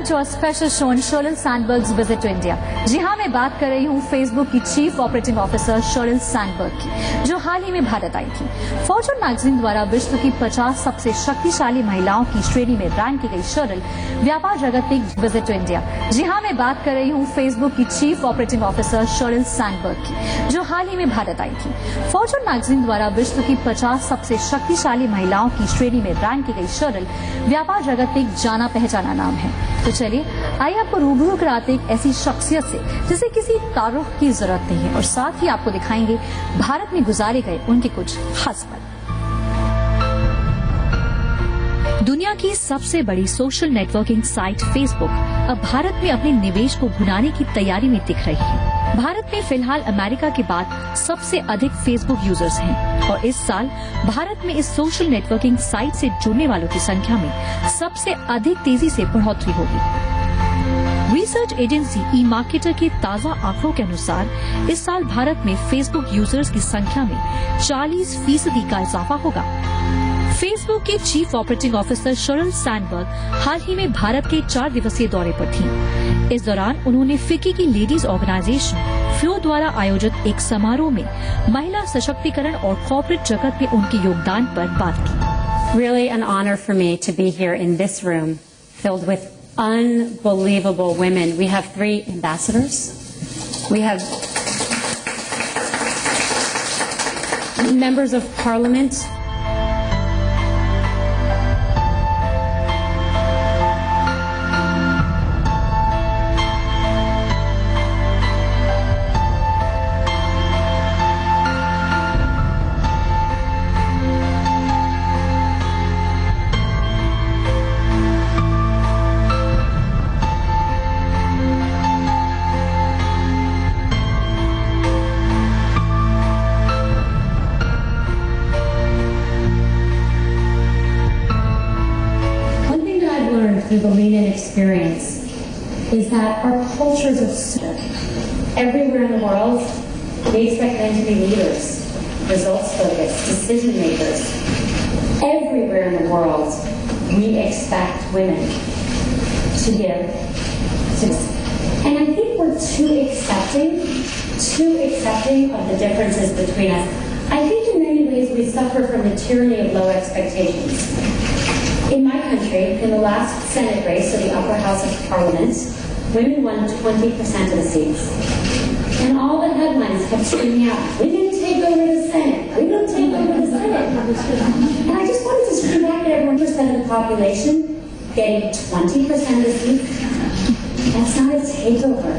to a special show on Sheryl Sandberg's visit to India. जी हाँ, मैं बात कर रही हूँ फेसबुक की chief operating officer Sheryl Sandberg की, जो हाल ही में भारत आई थी। फॉर्च्यून मैगजीन द्वारा विश्व की 50 सबसे शक्तिशाली महिलाओं की श्रेणी में रैंक की गई शेरिल व्यापार जगत में विजिट टू इंडिया। जी हाँ, मैं बात कर रही हूँ फेसबुक की chief operating officer Sheryl Sandberg की, जो हाल ही में भारत आई थी। फॉर्च्यून मैगजीन द्वारा विश्व की 50 सबसे शक्तिशाली महिलाओं की श्रेणी में रैंक की गई शेरिल व्यापार जगत में एक जाना पहचाना नाम है। तो चलिए आइए आपको रूबरू कराते एक ऐसी शख्सियत से जिसे किसी तारुफ की जरूरत नहीं है, और साथ ही आपको दिखाएंगे भारत में गुजारे गए उनके कुछ खास पल। दुनिया की सबसे बड़ी सोशल नेटवर्किंग साइट फेसबुक अब भारत में अपने निवेश को भुनाने की तैयारी में दिख रही है। भारत में फिलहाल अमेरिका के बाद सबसे अधिक फेसबुक यूजर्स हैं और इस साल भारत में इस सोशल नेटवर्किंग साइट से जुड़ने वालों की संख्या में सबसे अधिक तेजी से बढ़ोतरी होगी। रिसर्च एजेंसी ई मार्केटर के ताजा आंकड़ों के अनुसार इस साल भारत में फेसबुक यूजर्स की संख्या में 40% का इजाफा होगा। फेसबुक के chief operating officer Sheryl Sandberg हाल ही में भारत के 4 दिवसीय दौरे पर थीं। इस दौरान उन्होंने फिक्की की लेडीज ऑर्गेनाइजेशन फ्लो द्वारा आयोजित एक समारोह में महिला सशक्तिकरण और कॉर्पोरेट जगत में उनके योगदान पर बात की। Really an honor for me to be here in this room filled with unbelievable women. We have 3 ambassadors. We have members of parliament. Through the lean-in experience is that our cultures are everywhere in the world. We expect men to be leaders, results-focused, decision makers. Everywhere in the world, we expect women to give. And I think we're too accepting of the differences between us. I think in many ways we suffer from the tyranny of low expectations. In my country, in the last Senate race of the upper house of Parliament, women won 20% of the seats. And all the headlines kept screaming out, "Women take over the Senate! Women take over the Senate!" And I just wanted to scream back at everyone, 1% of the population getting 20% of the seats. That's not a takeover.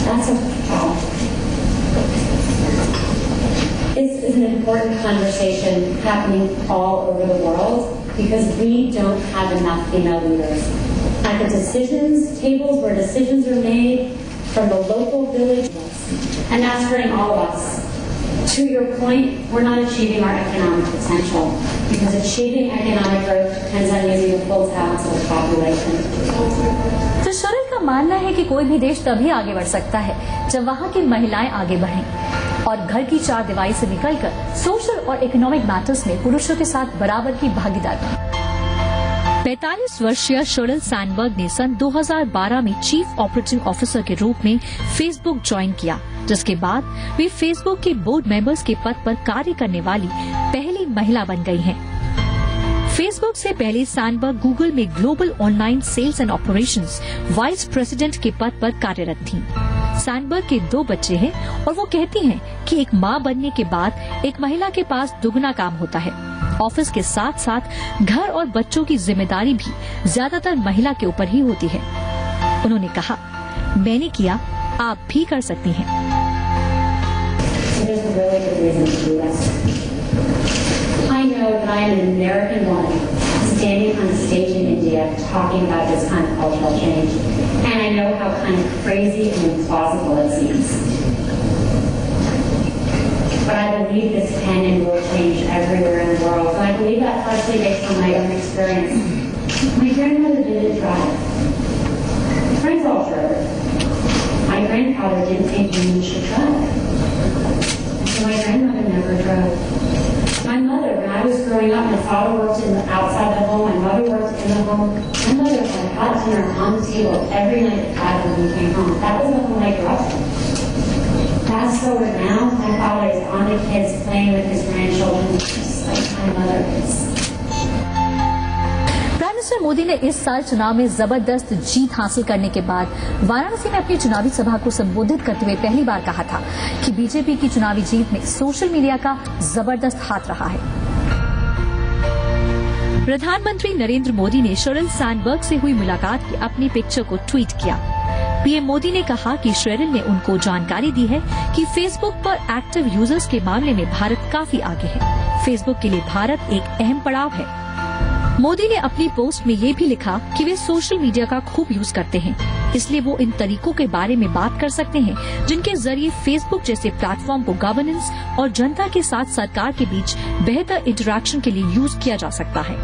That's a problem. This is an important conversation happening all over the world, because we don't have enough female leaders. At the decisions tables where decisions are made, from the local village, and that's hurting all of us. To your point, we're not achieving our economic potential, because achieving economic growth depends on using the full talents of the population. तो Sherrill का मानना है कि कोई भी देश तभी आगे बढ़ सकता है जब वहाँ की महिलाएं आगे बढ़ें और घर की 4 दीवारी से निकलकर सोशल और इकोनॉमिक मैटर्स में पुरुषों के साथ बराबर की भागीदार बने। 45 वर्षीय शेरिल सैंडबर्ग ने सन 2012 में चीफ ऑपरेटिंग ऑफिसर के रूप में फेसबुक ज्वाइन किया, जिसके बाद वे फेसबुक के बोर्ड मेंबर्स के पद पर कार्य करने वाली पहली महिला बन गई हैं। फेसबुक से पहले सैंडबर्ग गूगल में global online sales and operations vice president के पद पर कार्यरत थीं। सैंडबर्ग के 2 बच्चे हैं और वो कहती हैं कि एक मां बनने के बाद एक महिला के पास दुगना काम होता है। ऑफिस के साथ साथ घर और बच्चों की जिम्मेदारी भी ज्यादातर महिला के ऊपर ही होती है। उन्होंने कहा, मैंने किया, आप भी कर सकती हैं। I know that I am an American woman standing on stage in India talking about this kind of cultural change. And I know how kind of crazy and implausible it seems. But I believe this can and will change everywhere in the world. And I believe that partially based on my own experience. My grandmother didn't drive. My friends all drove. My grandfather didn't think women should drive. So my grandmother never drove. My mother, when I was growing up, my father worked outside the home, my mother worked in the home. My mother had hot dinner on the table every night at 5 when we came home. That was the home I grew up in. Fast forward now, my father is on the kids, playing with his grandchildren, just like my mother is. Prime minister Modi ने इस साल चुनाव में जबरदस्त जीत हासिल करने के बाद वाराणसी में अपनी चुनावी सभा को संबोधित करते हुए पहली बार कहा था कि बीजेपी की चुनावी जीत में सोशल मीडिया का जबरदस्त हाथ रहा है। प्रधानमंत्री नरेंद्र मोदी ने शेरिल सैंडबर्ग से हुई मुलाकात की अपनी पिक्चर को ट्वीट किया। पीएम मोदी ने कहा कि शेरिल ने उनको जानकारी दी है कि फेसबुक पर एक्टिव यूजर्स के मामले में भारत काफी आगे है। फेसबुक के लिए भारत एक अहम पड़ाव है। मोदी ने अपनी पोस्ट में ये भी लिखा कि वे सोशल मीडिया का खूब यूज करते हैं, इसलिए वो इन तरीकों के बारे में बात कर सकते हैं जिनके जरिए फेसबुक जैसे प्लेटफॉर्म को गवर्नेंस और जनता के साथ सरकार के बीच बेहतर इंटरैक्शन के लिए यूज किया जा सकता है।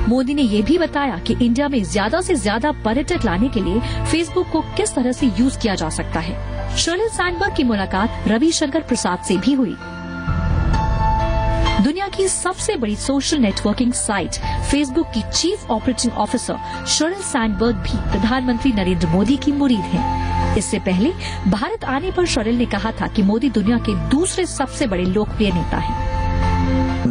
मोदी ने ये भी बताया कि इंडिया में ज्यादा से ज्यादा पर्यटक लाने के लिए फेसबुक को किस तरह से यूज किया जा सकता है। शेरिल सैंडबर्ग की मुलाकात रविशंकर प्रसाद से भी हुई। दुनिया की सबसे बड़ी सोशल नेटवर्किंग साइट फेसबुक की chief operating officer Sheryl Sandberg भी प्रधानमंत्री नरेंद्र मोदी की मुरीद हैं। इससे पहले भारत आने पर शेरिल ने कहा था कि मोदी दुनिया के दूसरे सबसे बड़े लोकप्रिय नेता हैं।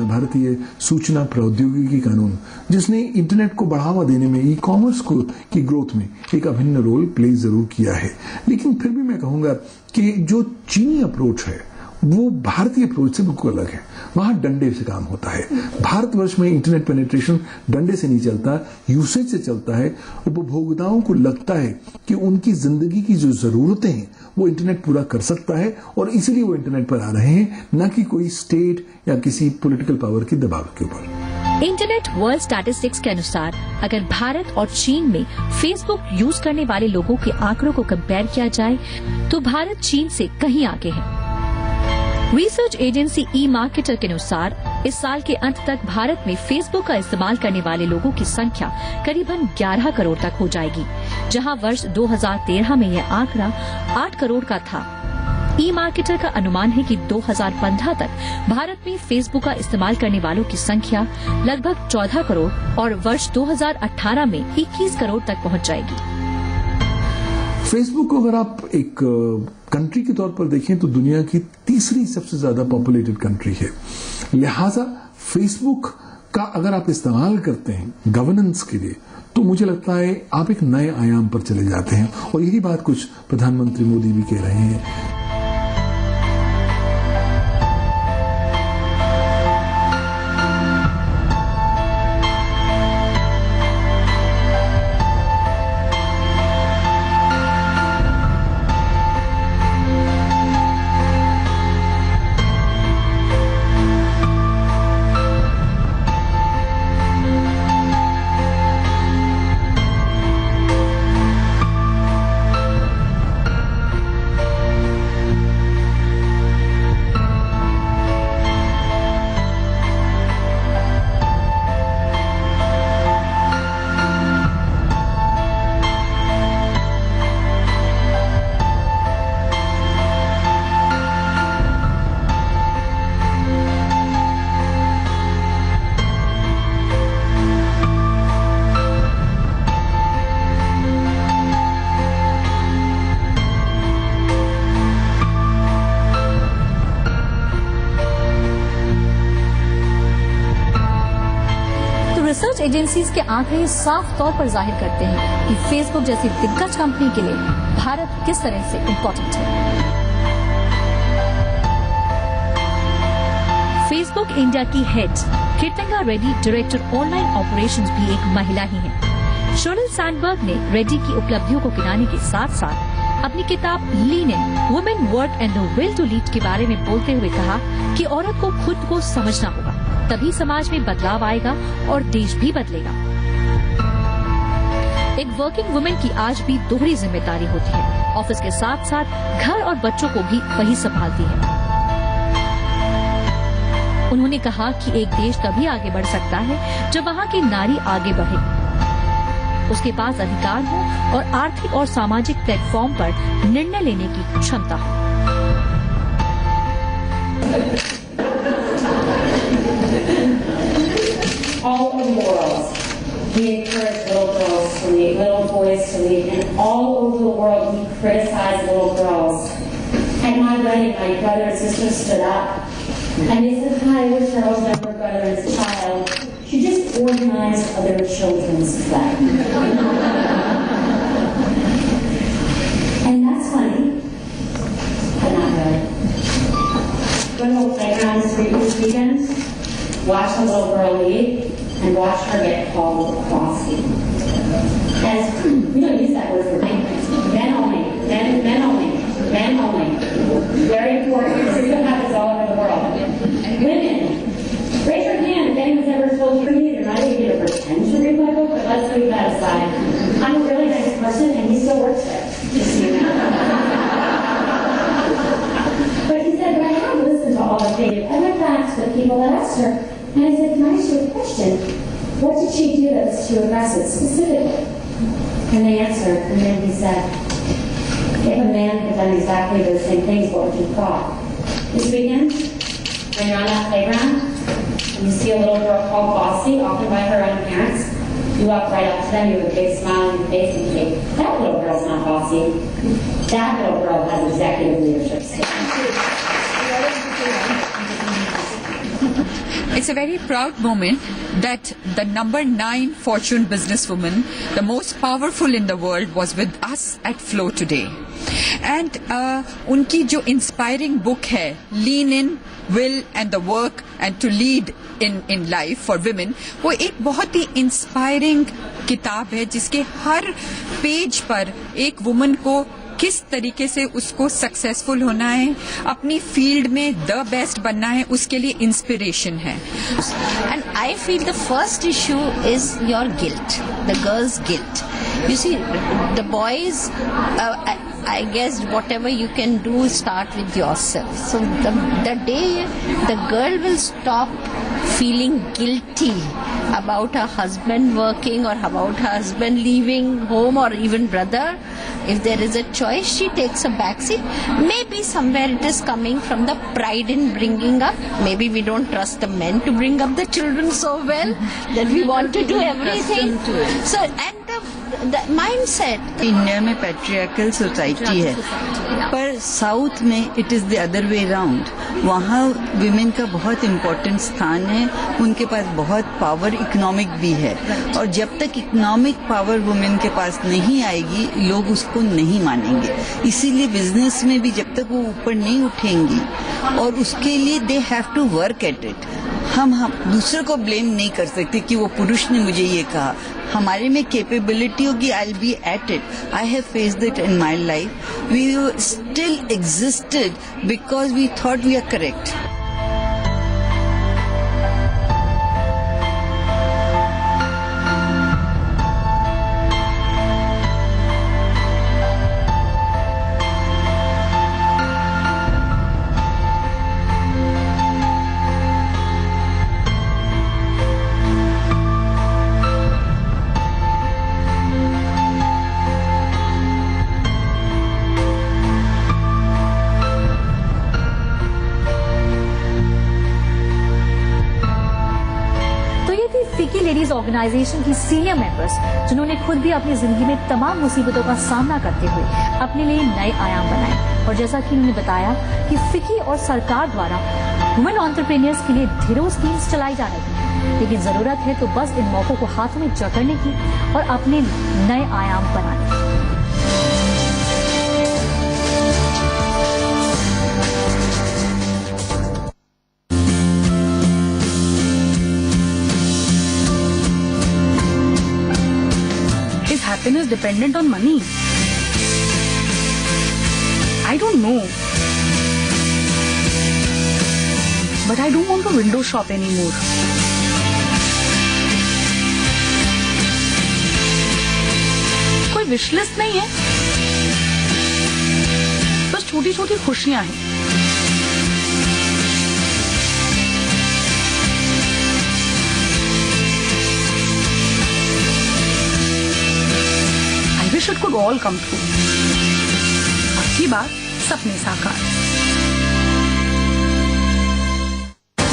भारतीय सूचना प्रौद्योगिकी कानून जिसने इंटरनेट को बढ़ावा देने में ई कॉमर्स को की ग्रोथ में एक अभिन्न रोल प्ले जरूर किया है, लेकिन फिर भी मैं कहूंगा कि जो चीनी अप्रोच है वो भारतीय अप्रोच से बिल्कुल अलग है। वहां डंडे से काम होता है। भारतवर्ष में इंटरनेट पेनिट्रेशन डंडे से नहीं चलता, यूसेज से चलता है। उपभोक्ताओं को लगता है कि उनकी जिंदगी की जो जरूरतें हैं वो इंटरनेट पूरा कर सकता है और इसलिए वो इंटरनेट पर आ रहे हैं, न कि कोई स्टेट या किसी पॉलिटिकल पावर के दबाव के ऊपर। इंटरनेट वर्ल्ड स्टैटिस्टिक्स के अनुसार अगर भारत और चीन में फेसबुक यूज करने वाले लोगों के आंकड़ों को कंपेयर किया जाए तो भारत चीन से कहीं आगे है। रिसर्च एजेंसी ई मार्केटर के अनुसार इस साल के अंत तक भारत में फेसबुक का इस्तेमाल करने वाले लोगों की संख्या करीबन 11 करोड़ तक हो जाएगी, जहां वर्ष 2013 में यह आंकड़ा 8 करोड़ का था। ई मार्केटर का अनुमान है कि 2015 तक भारत में फेसबुक का इस्तेमाल करने वालों की संख्या लगभग 14 करोड़ और वर्ष 2018 में 21 करोड़ तक पहुंच जाएगी। फेसबुक को अगर आप एक कंट्री के तौर पर देखें तो दुनिया की तीसरी सबसे ज्यादा पॉपुलेटेड कंट्री है। लिहाजा फेसबुक का अगर आप इस्तेमाल करते हैं गवर्नेंस के लिए तो मुझे लगता है आप एक नए आयाम पर चले जाते हैं और यही बात कुछ प्रधानमंत्री मोदी भी कह रहे हैं। रिसर्च एजेंसीज के आंकड़े साफ तौर पर जाहिर करते हैं कि फेसबुक जैसी दिग्गज कंपनी के लिए भारत किस तरह से इम्पोर्टेंट है। फेसबुक इंडिया की head Kirthiga Reddy director online operations भी एक महिला ही है। शेरिल सैंडबर्ग ने रेड्डी की उपलब्धियों को गिनाने के साथ साथ अपनी किताब lean in women work and the will to lead के बारे में बोलते हुए कहा कि औरत को खुद को समझना होगा, तभी समाज में बदलाव आएगा और देश भी बदलेगा। एक वर्किंग वुमेन की आज भी दोहरी जिम्मेदारी होती है। ऑफिस के साथ साथ घर और बच्चों को भी वही संभालती है। उन्होंने कहा कि एक देश तभी आगे बढ़ सकता है जब वहाँ की नारी आगे बढ़े, उसके पास अधिकार हो और आर्थिक और सामाजिक प्लेटफॉर्म पर निर्णय लेने की क्षमता हो। boys to lead, and all over the world he criticized little girls. At my wedding, my brother and sister stood up, and they said, "Hi, I wish I was never brother and child. She just organized other children's play." And that's funny, but not really. Go to a playground this weekend, watch a little girl lead, and watch her get called bossy. As we don't use that word for men only, men only, men only. Very important. This is what happens all over the world. Women, raise your hand if anyone's ever told you they're not even going to pretend to read my book, but let's leave that aside. I'm a really nice person, and he still works there. Just so you know. But he said, but I have listened to all the things. I went back to the people that asked her, and I said, can I ask you a question? What did she do that was too aggressive, specifically? And they answered, and then he said, if a man had done exactly those same things, what would you thought? This weekend, when you're on that playground, and you see a little girl called bossy, often by her own parents, you walk right up to them, you have a big smile on your face, and say, that little girl's not bossy. That little girl has executive leadership skills. It's a very proud moment that the number 9 Fortune businesswoman, the most powerful in the world, was with us at Flow today. And उनकी जो inspiring book है, Lean In, Will and the Work and to Lead in Life for Women, वो एक बहुत ही inspiring किताब है जिसके हर page पर एक वुमन को किस तरीके से उसको सक्सेसफुल होना है, अपनी फील्ड में द बेस्ट बनना है, उसके लिए इंस्पिरेशन है. And I feel the first issue is your guilt, the girl's guilt. You see, the boys, I guess whatever you can do, start with yourself. So the day the girl will stop feeling guilty about her husband working or about her husband leaving home or even brother, if there is a choice, she takes a backseat. Maybe somewhere it is coming from the pride in bringing up. Maybe we don't trust the men to bring up the children so well that we want to do everything. So, and the mindset. India में patriarchal society है, पर south में it is the other way round. वहाँ women का बहुत important स्थान है, उनके पास बहुत पावर इकोनॉमिक भी है, और जब तक इकोनॉमिक पावर वुमेन के पास नहीं आएगी लोग उसको नहीं मानेंगे. इसीलिए बिजनेस में भी जब तक वो ऊपर नहीं उठेंगी, और उसके लिए they have to work at it. हम दूसरे को ब्लेम नहीं कर सकते कि वो पुरुष ने मुझे ये कहा. हमारे में कैपेबिलिटी होगी, I will be at it. I have faced it in my life. We still existed because we thought we are correct. FICCI ladies organisation की सीनियर मेंबर्स, जिन्होंने खुद भी अपनी जिंदगी में तमाम मुसीबतों का सामना करते हुए अपने लिए नए आयाम बनाए. और जैसा कि उन्होंने बताया कि फिकी और सरकार द्वारा वुमेन एंटरप्रेन्योर्स के लिए ढेरों स्कीम्स चलाई जा रही हैं, लेकिन जरूरत है तो बस इन मौकों को हाथों में जकड़ने की और अपने नए आयाम बनाने की. Happiness dependent on money? I don't know. But I don't want to window shop anymore. कोई विश लिस्ट नहीं है, बस छोटी छोटी खुशियां हैं. Wish it could all come true. अब की बात सपने साकार.